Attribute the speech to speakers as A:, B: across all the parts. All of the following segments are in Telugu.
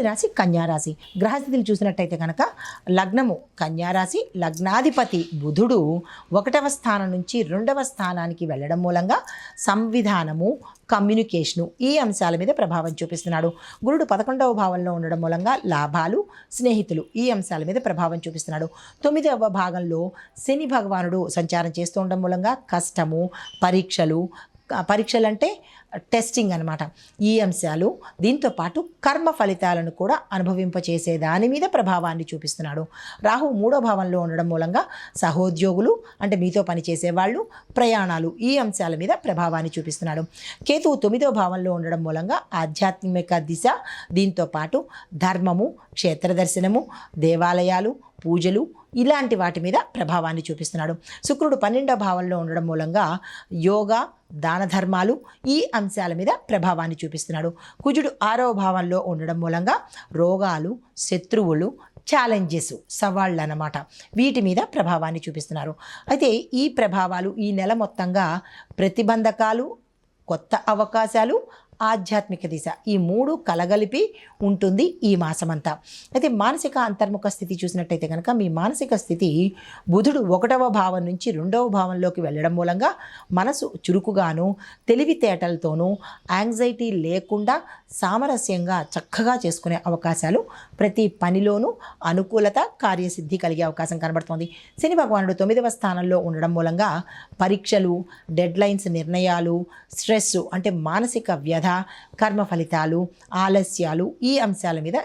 A: తదుపరి రాశి కన్యారాశి. గ్రహస్థితులు చూసినట్టయితే కనుక లగ్నము కన్యారాశి, లగ్నాధిపతి బుధుడు 1వ స్థానం నుంచి 2వ స్థానానికి వెళ్ళడం మూలంగా సంవిధానము, కమ్యూనికేషను ఈ అంశాల మీద ప్రభావం చూపిస్తున్నాడు. గురుడు 11వ భావంలో ఉండడం మూలంగా లాభాలు, స్నేహితులు ఈ అంశాల మీద ప్రభావం చూపిస్తున్నాడు. 9వ భాగంలో శని భగవానుడు సంచారం చేస్తూ ఉండడం మూలంగా కష్టము, పరీక్షలు అంటే టెస్టింగ్ అనమాట, ఈ అంశాలు, దీంతో పాటు కర్మ ఫలితాలను కూడా అనుభవింపచేసే దాని మీద ప్రభావాన్ని చూపిస్తున్నాడు. రాహు 3వ భావంలో ఉండడం మూలంగా సహోద్యోగులు అంటే మీతో పనిచేసే వాళ్ళు, ప్రయాణాలు ఈ అంశాల మీద ప్రభావాన్ని చూపిస్తున్నాడు. కేతువు 9వ భావంలో ఉండడం మూలంగా ఆధ్యాత్మిక దిశ, దీంతో పాటు ధర్మము, క్షేత్ర దర్శనము, దేవాలయాలు, పూజలు ఇలాంటి వాటి మీద ప్రభావాన్ని చూపిస్తున్నాడు. శుక్రుడు 12వ భావంలో ఉండడం మూలంగా యోగా, దాన ధర్మాలు ఈ అంశాల మీద ప్రభావాన్ని చూపిస్తున్నాడు. కుజుడు 6వ భావంలో ఉండడం మూలంగా రోగాలు, శత్రువులు, ఛాలెంజెస్, సవాళ్ళు అన్నమాట, వీటి మీద ప్రభావాన్ని చూపిస్తున్నారు. అయితే ఈ ప్రభావాలు ఈ నెల మొత్తంగా ప్రతిబంధకాలు, కొత్త అవకాశాలు, ఆధ్యాత్మిక దిశ ఈ 3 కలగలిపి ఉంటుంది ఈ మాసమంతా. అయితే మానసిక అంతర్ముఖ స్థితి చూసినట్టయితే కనుక మీ మానసిక స్థితి బుధుడు 1వ భావం నుంచి 2వ భావంలోకి వెళ్ళడం మూలంగా మనసు చురుకుగాను, తెలివితేటలతోనూ, యాంగ్జైటీ లేకుండా సామరస్యంగా చక్కగా చేసుకునే అవకాశాలు, ప్రతి పనిలోనూ అనుకూలత, కార్యసిద్ధి కలిగే అవకాశం కనబడుతోంది. శని భగవానుడు 9వ స్థానంలో ఉండడం మూలంగా పరీక్షలు, డెడ్లైన్స్, నిర్ణయాలు, స్ట్రెస్ అంటే మానసిక వ్యధ, కర్మ ఫలితాలు, ఆలస్యాలు ఈ అంశాల మీద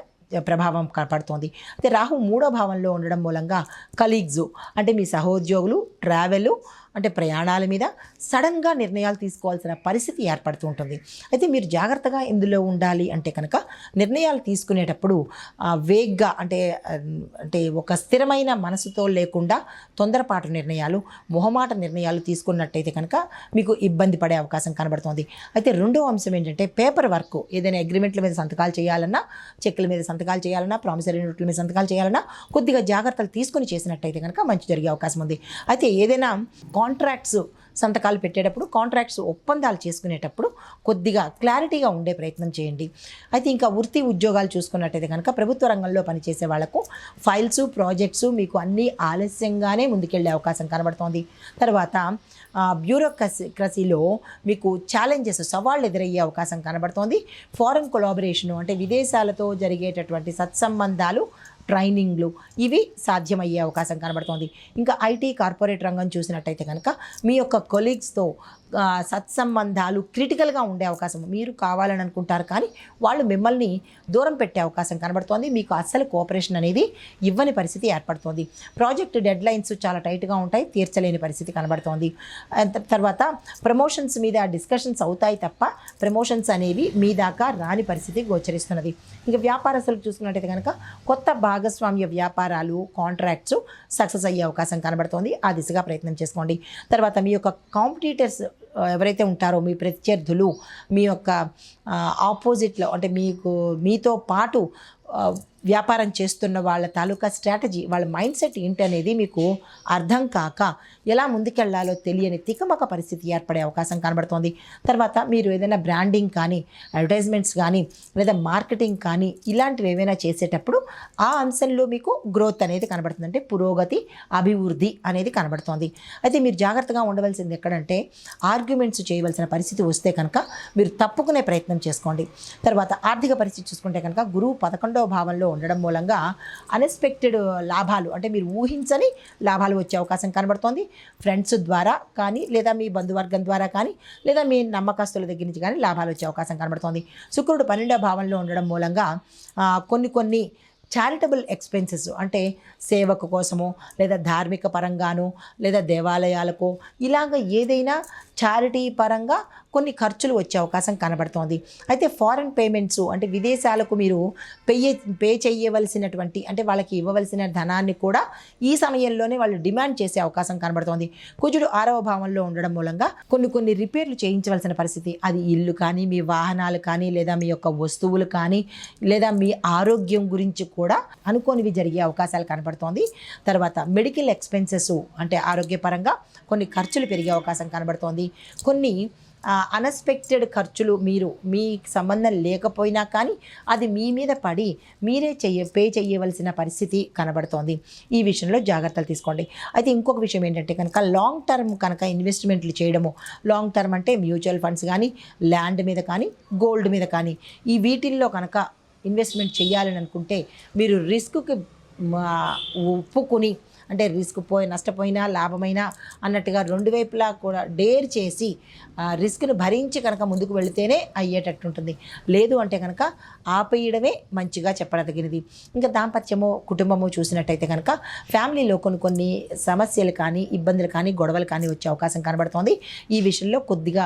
A: ప్రభావం పడుతోంది. అయితే రాహు 3వ భావంలో ఉండడం మూలంగా కలీగ్స్ అంటే మీ సహోద్యోగులు, ట్రావెల్ అంటే ప్రయాణాల మీద సడన్గా నిర్ణయాలు తీసుకోవాల్సిన పరిస్థితి ఏర్పడుతూ ఉంటుంది. అయితే మీరు జాగ్రత్తగా ఇందులో ఉండాలి అంటే కనుక నిర్ణయాలు తీసుకునేటప్పుడు వేగ్గా అంటే ఒక స్థిరమైన మనసుతో లేకుండా తొందరపాటు నిర్ణయాలు, మొహమాట నిర్ణయాలు తీసుకున్నట్టయితే కనుక మీకు ఇబ్బంది పడే అవకాశం కనబడుతుంది. అయితే రెండో అంశం ఏంటంటే పేపర్ వర్క్, ఏదైనా అగ్రిమెంట్ల మీద సంతకాలు చేయాలన్నా, చెక్కుల మీద సంతకాలు చేయాలన్నా, ప్రామిసరీ నోట్ల మీద సంతకాలు చేయాలన్నా కొద్దిగా జాగ్రత్తలు తీసుకుని చేసినట్టయితే కనుక మంచి జరిగే అవకాశం ఉంది. అయితే ఏదైనా కాంట్రాక్ట్స్ సంతకాలు పెట్టేటప్పుడు, కాంట్రాక్ట్స్ ఒప్పందాలు చేసుకునేటప్పుడు కొద్దిగా క్లారిటీగా ఉండే ప్రయత్నం చేయండి. అయితే ఇంకా వృత్తి ఉద్యోగాలు చూసుకున్నట్టయితే కనుక ప్రభుత్వ రంగంలో పనిచేసే వాళ్లకు ఫైల్స్, ప్రాజెక్ట్స్ మీకు అన్నీ ఆలస్యంగానే ముందుకెళ్లే అవకాశం కనబడుతోంది. తర్వాత బ్యూరోక్రసీలో మీకు ఛాలెంజెస్, సవాళ్ళు ఎదురయ్యే అవకాశం కనబడుతోంది. ఫారెన్ కొలాబరేషను అంటే విదేశాలతో జరిగేటటువంటి సత్సంబంధాలు, ట్రైనింగ్లు ఇవి సాధ్యమయ్యే అవకాశం కనబడుతోంది. ఇంకా ఐటీ, కార్పొరేట్ రంగం చూసినట్టయితే కనుక మీ యొక్క కొలీగ్స్తో సత్సంబంధాలు క్రిటికల్గా ఉండే అవకాశం, మీరు కావాలని అనుకుంటారు కానీ వాళ్ళు మిమ్మల్ని దూరం పెట్టే అవకాశం కనబడుతోంది. మీకు అస్సలు కోఆపరేషన్ అనేది ఇవ్వని పరిస్థితి ఏర్పడుతోంది. ప్రాజెక్ట్ డెడ్లైన్స్ చాలా టైట్గా ఉంటాయి, తీర్చలేని పరిస్థితి కనబడుతోంది. తర్వాత ప్రమోషన్స్ మీద డిస్కషన్స్ అవుతాయి తప్ప ప్రమోషన్స్ అనేవి మీ దాకా రాని పరిస్థితి గోచరిస్తున్నది. ఇంకా వ్యాపారస్తులకు చూసుకున్నట్టయితే కనుక కొత్త భాగస్వామ్య వ్యాపారాలు, కాంట్రాక్ట్స్ సక్సెస్ అయ్యే అవకాశం కనబడుతోంది. ఆ దిశగా ప్రయత్నం చేసుకోండి. తర్వాత మీ యొక్క కాంపిటీటర్స్ ఎవరైతే ఉంటారో, మీ ప్రత్యర్థులు, మీ యొక్క ఆపోజిట్లో అంటే మీతో పాటు వ్యాపారం చేస్తున్న వాళ్ళ తాలూకా స్ట్రాటజీ, వాళ్ళ మైండ్ సెట్ ఏంటనేది మీకు అర్థం కాక ఎలా ముందుకెళ్లాలో తెలియని తికమక పరిస్థితి ఏర్పడే అవకాశం కనబడుతోంది. తర్వాత మీరు ఏదైనా బ్రాండింగ్ కానీ, అడ్వర్టైజ్మెంట్స్ కానీ, లేదా మార్కెటింగ్ కానీ ఇలాంటివి ఏవైనా చేసేటప్పుడు ఆ అంశంలో మీకు గ్రోత్ అనేది కనబడుతుంది, అంటే పురోగతి, అభివృద్ధి అనేది కనబడుతోంది. అయితే మీరు జాగ్రత్తగా ఉండవలసింది ఎక్కడంటే ఆర్గ్యుమెంట్స్ చేయవలసిన పరిస్థితి వస్తే కనుక మీరు తప్పుకునే ప్రయత్నం చేసుకోండి. తర్వాత ఆర్థిక పరిస్థితి చూసుకుంటే కనుక గురువు 11వ భావంలో ఉండడం మూలంగా అన్ఎక్స్పెక్టెడ్ లాభాలు అంటే మీరు ఊహించని లాభాలు వచ్చే అవకాశం కనబడుతోంది. ఫ్రెండ్స్ ద్వారా కానీ, లేదా మీ బంధువర్గం ద్వారా కానీ, లేదా మీ నమ్మకస్తుల దగ్గర నుంచి కానీ లాభాలు వచ్చే అవకాశం కనబడుతోంది. శుక్రుడు 12వ భావంలో ఉండడం మూలంగా కొన్ని చారిటబుల్ ఎక్స్పెన్సెస్ అంటే సేవకు కోసమో, లేదా ధార్మిక పరంగానో, లేదా దేవాలయాలకు ఇలాగ ఏదైనా చారిటీ పరంగా కొన్ని ఖర్చులు వచ్చే అవకాశం కనబడుతోంది. అయితే ఫారెన్ పేమెంట్స్ అంటే విదేశాలకు మీరు పే చేయవలసినటువంటి అంటే వాళ్ళకి ఇవ్వవలసిన ధనాన్ని కూడా ఈ సమయంలోనే వాళ్ళు డిమాండ్ చేసే అవకాశం కనబడుతోంది. కుజుడు 6వ భావంలో ఉండడం మూలంగా కొన్ని రిపేర్లు చేయించవలసిన పరిస్థితి, అది ఇల్లు కానీ, మీ వాహనాలు కానీ, లేదా మీ యొక్క వస్తువులు కానీ, లేదా మీ ఆరోగ్యం గురించి కూడా అనుకోనివి జరిగే అవకాశాలు కనబడుతోంది. తర్వాత మెడికల్ ఎక్స్పెన్సెస్ అంటే ఆరోగ్యపరంగా కొన్ని ఖర్చులు పెరిగే అవకాశం కనబడుతోంది. కొన్ని అన్ఎక్స్పెక్టెడ్ ఖర్చులు మీరు మీకు సంబంధం లేకపోయినా కానీ అది మీ మీద పడి మీరే పే చేయవలసిన పరిస్థితి కనబడుతోంది. ఈ విషయంలో జాగ్రత్తలు తీసుకోండి. అయితే ఇంకొక విషయం ఏంటంటే కనుక లాంగ్ టర్మ్ కనుక ఇన్వెస్ట్మెంట్లు చేయడము, లాంగ్ టర్మ్ అంటే మ్యూచువల్ ఫండ్స్ కానీ, ల్యాండ్ మీద కానీ, గోల్డ్ మీద కానీ, ఈ వీటిల్లో కనుక ఇన్వెస్ట్మెంట్ చేయాలని అనుకుంటే మీరు రిస్క్కి ఒప్పుకుని, అంటే రిస్క్ నష్టపోయినా లాభమైనా అన్నట్టుగా రెండు వైపులా కూడా డేర్ చేసి రిస్క్ను భరించి కనుక ముందుకు వెళితేనే అయ్యేటట్టుంటుంది. లేదు అంటే కనుక ఆపేయడమే మంచిగా చెప్పదగినది. ఇంకా దాంపత్యము, కుటుంబము చూసినట్టయితే కనుక ఫ్యామిలీలో కొన్ని సమస్యలు కానీ, ఇబ్బందులు కానీ, గొడవలు కానీ వచ్చే అవకాశం కనబడుతోంది. ఈ విషయంలో కొద్దిగా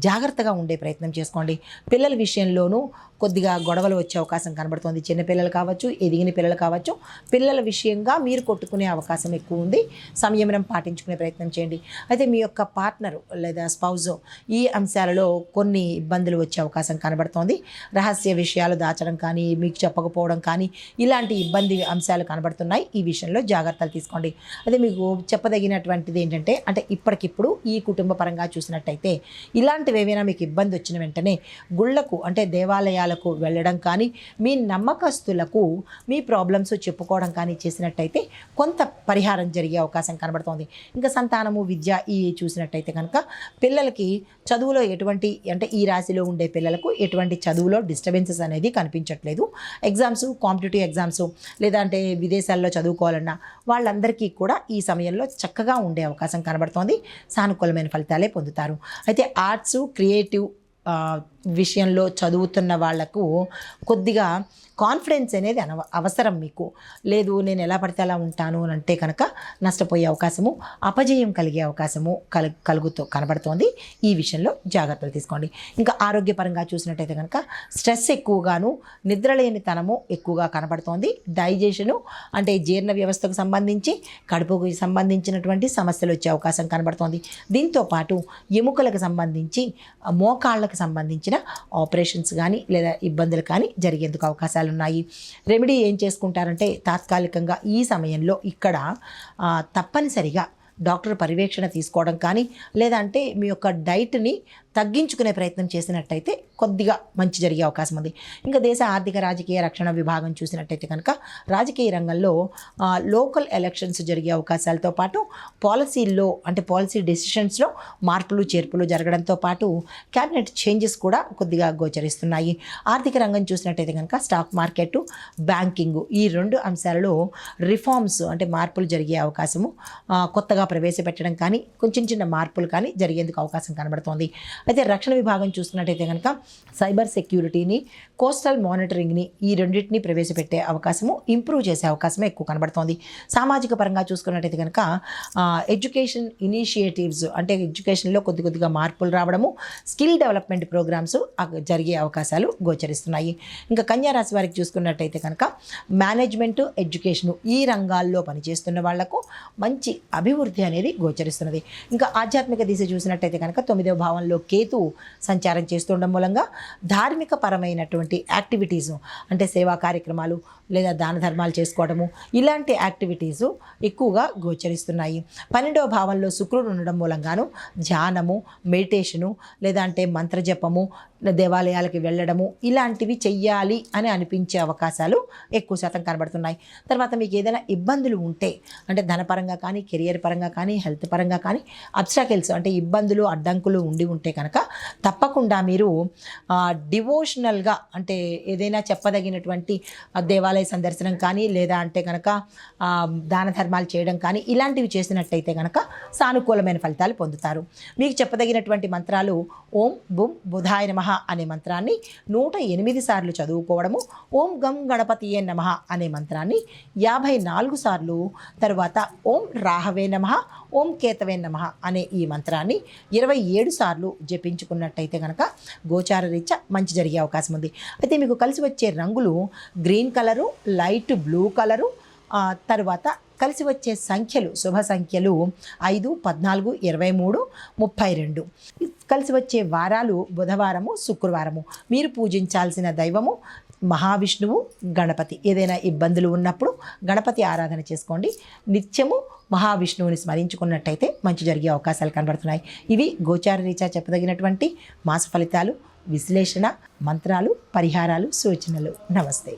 A: జాగ్రత్తగా ఉండే ప్రయత్నం చేసుకోండి. పిల్లల విషయంలోనూ కొద్దిగా గొడవలు వచ్చే అవకాశం కనబడుతోంది. చిన్నపిల్లలు కావచ్చు, ఎదిగిన పిల్లలు కావచ్చు, పిల్లల విషయంగా మీరు కొట్టుకునే అవకాశం ఎక్కువ ఉంది. సంయమనం పాటించుకునే ప్రయత్నం చేయండి. అయితే మీ యొక్క పార్ట్నరు లేదా స్పౌజ్ ఈ అంశాలలో కొన్ని ఇబ్బందులు వచ్చే అవకాశం కనబడుతోంది. రహస్య విషయాలు దాచడం కానీ, మీకు చెప్పకపోవడం కానీ, ఇలాంటి ఇబ్బంది అంశాలు కనబడుతున్నాయి. ఈ విషయంలో జాగ్రత్తలు తీసుకోండి. అదే మీకు చెప్పదగినటువంటిది ఏంటంటే, అంటే ఇప్పటికిప్పుడు ఈ కుటుంబ పరంగా చూసినట్టయితే ఇలాంటివి ఏవైనా మీకు ఇబ్బంది వచ్చిన వెంటనే గుళ్ళకు, అంటే దేవాలయాలకు వెళ్ళడం కానీ, మీ నమ్మకస్తులకు మీ ప్రాబ్లమ్స్ చెప్పుకోవడం కానీ చేసినట్టయితే కొంత పరిహారం జరిగే అవకాశం కనబడుతోంది. ఇంకా సంతానము, విద్య ఈ చూసినట్టయితే కనుక పిల్లలకి చదువులో ఎటువంటి, అంటే ఈ రాశిలో ఉండే పిల్లలకు ఎటువంటి చదువులో డిస్టర్బెన్సెస్ అనేది కనిపించట్లేదు. ఎగ్జామ్స్, కాంపిటేటివ్ ఎగ్జామ్స్ లేదా అంటే విదేశాల్లో చదువుకోవాలన్నా వాళ్ళందరికీ కూడా ఈ సమయంలో చక్కగా ఉండే అవకాశం కనబడుతోంది. సానుకూలమైన ఫలితాలే పొందుతారు. అయితే ఆర్ట్స్, క్రియేటివ్ విషయంలో చదువుతున్న వాళ్లకు కొద్దిగా కాన్ఫిడెన్స్ అనేది అవసరం. మీకు లేదు నేను ఎలా పడితే అలా ఉంటాను అని అంటే కనుక నష్టపోయే అవకాశము, అపజయం కలిగే అవకాశము కనబడుతోంది. ఈ విషయంలో జాగ్రత్తలు తీసుకోండి. ఇంకా ఆరోగ్యపరంగా చూసినట్టయితే కనుక స్ట్రెస్ ఎక్కువగాను, నిద్రలేని తనము ఎక్కువగా కనబడుతోంది. డైజెషను, అంటే జీర్ణ వ్యవస్థకు సంబంధించి, కడుపుకు సంబంధించినటువంటి సమస్యలు వచ్చే అవకాశం కనబడుతోంది. దీంతోపాటు ఎముకలకు సంబంధించి, మోకాళ్ళకు సంబంధించిన ఆపరేషన్స్ కానీ లేదా ఇబ్బందులు కానీ జరిగేందుకు అవకాశాలు ఉన్నాయి. రెమెడీ ఏం చేసుకుంటారంటే తాత్కాలికంగా ఈ సమయంలో ఇక్కడ తప్పనిసరిగా డాక్టర్ పర్యవేక్షణ తీసుకోవడం కానీ, లేదంటే మీ యొక్క డైట్ని తగ్గించుకునే ప్రయత్నం చేసినట్టయితే కొద్దిగా మంచి జరిగే అవకాశం ఉంది. ఇంకా దేశ ఆర్థిక రాజకీయ రక్షణ విభాగం చూసినట్టయితే కనుక రాజకీయ రంగంలో లోకల్ ఎలక్షన్స్ జరిగే అవకాశాలతో పాటు పాలసీల్లో, అంటే పాలసీ డెసిషన్స్లో మార్పులు చేర్పులు జరగడంతో పాటు క్యాబినెట్ చేంజెస్ కూడా కొద్దిగా గోచరిస్తున్నాయి. ఆర్థిక రంగం చూసినట్టయితే కనుక స్టాక్ మార్కెట్, బ్యాంకింగ్ ఈ రెండు అంశాలలో రిఫార్మ్స్, అంటే మార్పులు జరిగే అవకాశము, కొత్తగా ప్రవేశపెట్టడం కానీ, కొంచెం చిన్న మార్పులు కానీ జరిగేందుకు అవకాశం కనబడుతోంది. అయితే రక్షణ విభాగం చూసుకున్నట్టయితే కనుక సైబర్ సెక్యూరిటీని, కోస్టల్ మానిటరింగ్ని ఈ రెండింటిని ప్రవేశపెట్టే అవకాశము, ఇంప్రూవ్ చేసే అవకాశమే ఎక్కువ కనబడుతోంది. సామాజిక పరంగా చూసుకున్నట్టయితే కనుక ఎడ్యుకేషన్ ఇనిషియేటివ్స్, అంటే ఎడ్యుకేషన్లో కొద్దిగా మార్పులు రావడము, స్కిల్ డెవలప్మెంట్ ప్రోగ్రామ్స్ జరిగే అవకాశాలు గోచరిస్తున్నాయి. ఇంకా కన్యా రాశి వారికి చూసుకున్నట్టయితే కనుక మేనేజ్మెంట్, ఎడ్యుకేషను ఈ రంగాల్లో పనిచేస్తున్న వాళ్లకు మంచి అభివృద్ధి అనేది గోచరిస్తున్నది. ఇంకా ఆధ్యాత్మిక దిశ చూసినట్టయితే కనుక 9వ భావంలో కేతు సంచారం చేస్తుండడం మూలంగా ధార్మిక పరమైనటువంటి యాక్టివిటీసు, అంటే సేవా కార్యక్రమాలు లేదా దాన ధర్మాలు చేసుకోవడము, ఇలాంటి యాక్టివిటీస్ ఎక్కువగా గోచరిస్తున్నాయి. 12వ భావంలో శుక్రుడు ఉండడం మూలంగాను ధ్యానము, మెడిటేషను లేదా అంటే మంత్రజపము, దేవాలయాలకి వెళ్ళడము ఇలాంటివి చెయ్యాలి అని అనిపించే అవకాశాలు ఎక్కువ శాతం కనబడుతున్నాయి. తర్వాత మీకు ఏదైనా ఇబ్బందులు ఉంటే, అంటే ధనపరంగా కానీ, కెరియర్ పరంగా కానీ, హెల్త్ పరంగా కానీ అబ్స్టాకిల్స్, అంటే ఇబ్బందులు, అడ్డంకులు ఉంటే కనుక తప్పకుండా మీరు డివోషనల్గా, అంటే ఏదైనా చెప్పదగినటువంటి దేవాలయ సందర్శనం కానీ, లేదా అంటే కనుక దాన ధర్మాలు చేయడం కానీ ఇలాంటివి చేసినట్టయితే కనుక సానుకూలమైన ఫలితాలు పొందుతారు. మీకు చెప్పదగినటువంటి మంత్రాలు ఓం బుం బుధాయ నమః అనే మంత్రాన్ని 108 సార్లు చదువుకోవడము, ఓం గం గణపతియే నమః అనే మంత్రాన్ని 54 సార్లు, తర్వాత ఓం రాహవే నమః, ఓం కేతవే నమః అనే ఈ మంత్రాన్ని 27 సార్లు జపించుకున్నట్టయితే కనుక గోచార రీత్యా మంచి జరిగే అవకాశం ఉంది. అయితే మీకు కలిసి వచ్చే రంగులు green colour, light blue colour, తర్వాత కలిసి వచ్చే సంఖ్యలు, శుభ సంఖ్యలు 5, 14, 23, 32. కలిసి వచ్చే వారాలు బుధవారము, శుక్రవారము. మీరు పూజించాల్సిన దైవము మహావిష్ణువు, గణపతి. ఏదైనా ఇబ్బందులు ఉన్నప్పుడు గణపతి ఆరాధన చేసుకోండి. నిత్యము మహావిష్ణువుని స్మరించుకున్నట్టయితే మంచి జరిగే అవకాశాలు కనబడుతున్నాయి. ఇవి గోచార రీత్యా చెప్పదగినటువంటి మాస ఫలితాలు, విశ్లేషణ, మంత్రాలు, పరిహారాలు, సూచనలు. నమస్తే.